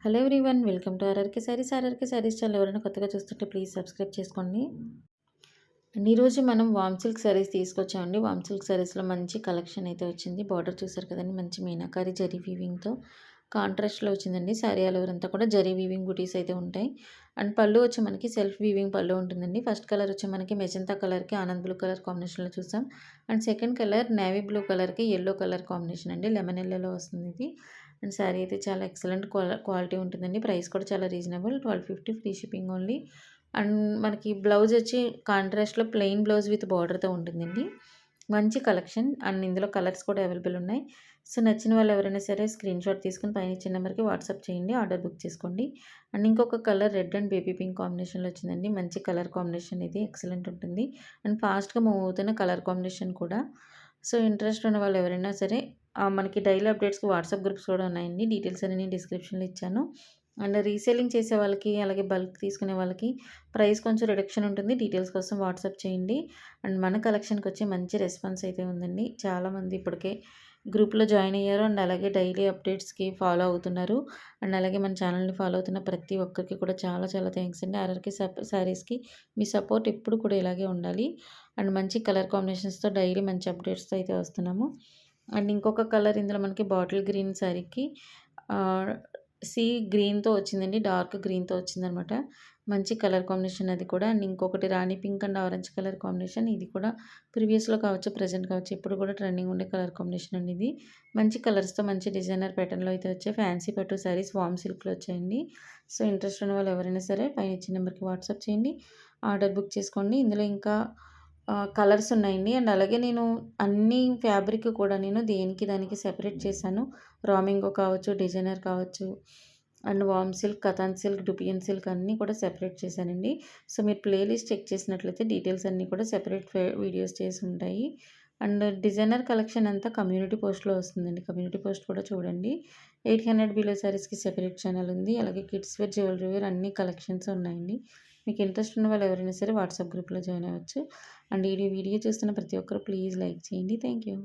Hello everyone, welcome to RRK saris. RRK saris channel ఎవరైనా కొత్తగా చూస్తుంటే ప్లీజ్ సబ్స్క్రైబ్ చేసుకోండి. అండ్ ఈరోజు మనం వామ్ సిల్క్ సారీస్ తీసుకొచ్చామండి. వామ్ సిల్క్ సారీస్లో మంచి కలెక్షన్ అయితే వచ్చింది. బార్డర్ చూసారు కదండి, మంచి మీనాకారి జరీ వీవింగ్తో కాంట్రాస్ట్లో వచ్చిందండి. శారీ ఆల్ ఓవర్ అంతా కూడా జరీ వీవింగ్ బుటీస్ అయితే ఉంటాయి. అండ్ పళ్ళు వచ్చి మనకి సెల్ఫ్ వీవింగ్ పళ్ళు ఉంటుందండి. ఫస్ట్ కలర్ వచ్చి మనకి మెజంతా కలర్కి ఆనంద్ బ్లూ కలర్ కాంబినేషన్లో చూసాం. And second colour navy blue కలర్కి ఎల్లో కలర్ కాంబినేషన్ అండి. లెమన్ ఎల్లోలో వస్తుంది ఇది. అండ్ శారీ అయితే చాలా ఎక్సలెంట్ క్వాలిటీ ఉంటుందండి. ప్రైస్ కూడా చాలా reasonable, 1250 free shipping only. And మనకి బ్లౌజ్ వచ్చి కాంట్రాస్ట్లో ప్లెయిన్ బ్లౌజ్ విత్ బార్డర్తో ఉంటుందండి. మంచి కలెక్షన్. అండ్ ఇందులో కలర్స్ కూడా అవైలబుల్ ఉన్నాయి. సో నచ్చిన వాళ్ళు ఎవరైనా సరే స్క్రీన్ షాట్ తీసుకుని పైన ఇచ్చిన నెంబర్కి వాట్సాప్ చేయండి, ఆర్డర్ బుక్ చేసుకోండి. అండ్ ఇంకొక colour red and baby pink కాంబినేషన్లో వచ్చిందండి. మంచి కలర్ కాంబినేషన్, ఇది ఎక్సలెంట్ ఉంటుంది. అండ్ ఫాస్ట్గా మూవ్ అవుతున్న కలర్ కాంబినేషన్ కూడా. సో ఇంట్రెస్ట్ ఉన్న వాళ్ళు ఎవరైనా సరే మనకి డైలీ అప్డేట్స్కి వాట్సాప్ గ్రూప్స్ కూడా ఉన్నాయండి. డీటెయిల్స్ అన్ని నేను డిస్క్రిప్షన్లో ఇచ్చాను. అండ్ రీసేలింగ్ చేసే వాళ్ళకి, అలాగే బల్క్ తీసుకునే వాళ్ళకి ప్రైస్ కొంచెం రిడక్షన్ ఉంటుంది. డీటెయిల్స్ కోసం వాట్సాప్ చేయండి. అండ్ మన కలెక్షన్కి వచ్చి మంచి రెస్పాన్స్ అయితే ఉందండి. చాలామంది ఇప్పటికే గ్రూప్లో జాయిన్ అయ్యారు. అండ్ అలాగే డైలీ అప్డేట్స్కి ఫాలో అవుతున్నారు. అండ్ అలాగే మన ఛానల్ని ఫాలో అవుతున్న ప్రతి ఒక్కరికి కూడా చాలా చాలా థ్యాంక్స్ అండి. ఆర్ఆర్కే శారీస్కి మీ సపోర్ట్ ఎప్పుడు కూడా ఇలాగే ఉండాలి. అండ్ మంచి కలర్ కాంబినేషన్స్తో డైలీ మంచి అప్డేట్స్తో అయితే వస్తున్నాము. అండ్ ఇంకొక కలర్ ఇందులో మనకి బాటిల్ గ్రీన్ శారీకి సీ గ్రీన్తో వచ్చిందండి. డార్క్ గ్రీన్తో వచ్చిందనమాట. మంచి కలర్ కాంబినేషన్ అది కూడా. అండ్ ఇంకొకటి rani pink and orange colour combination. ఇది కూడా ప్రీవియస్లో కావచ్చు, ప్రజెంట్ కావచ్చు, ఇప్పుడు కూడా ట్రెండింగ్ ఉండే కలర్ కాంబినేషన్ అండి ఇది. మంచి కలర్స్తో మంచి డిజైనర్ ప్యాటర్న్లో అయితే వచ్చాయి. ఫ్యాన్సీ పట్టు శారీస్ వామ్ సిల్క్లో వచ్చాయండి. సో ఇంట్రెస్ట్ ఉన్న వాళ్ళు ఎవరైనా సరే పైన ఇచ్చిన నెంబర్కి వాట్సాప్ చేయండి, ఆర్డర్ బుక్ చేసుకోండి. ఇందులో ఇంకా కలర్స్ ఉన్నాయండి. అండ్ అలాగే నేను అన్ని ఫ్యాబ్రిక్ కూడా నేను దేనికి దానికి సెపరేట్ చేశాను. రామింగో కావచ్చు, డిజైనర్ కావచ్చు, అండ్ వామ్ silk, katan silk, dupion silk అన్నీ కూడా సెపరేట్ చేశానండి. సో మీరు ప్లేలిస్ట్ చెక్ చేసినట్లయితే డీటెయిల్స్ అన్నీ కూడా సెపరేట్ వీడియోస్ చేసి ఉంటాయి. అండ్ డిజైనర్ కలెక్షన్ అంతా కమ్యూనిటీ పోస్ట్లో వస్తుందండి. కమ్యూనిటీ పోస్ట్ కూడా చూడండి. 800 బిలో శారీస్కి సెపరేట్ ఛానల్ ఉంది. అలాగే కిడ్స్ వేర్, జ్యువెలరీ వేర్ అన్ని కలెక్షన్స్ ఉన్నాయండి. మీకు ఇంట్రెస్ట్ ఉన్న వాళ్ళు ఎవరైనా సరే వాట్సాప్ గ్రూప్లో జాయిన్ అవ్వచ్చు. అండ్ ఈ వీడియో చూస్తున్న ప్రతి ఒక్కరు ప్లీజ్ లైక్ చేయండి. Thank you.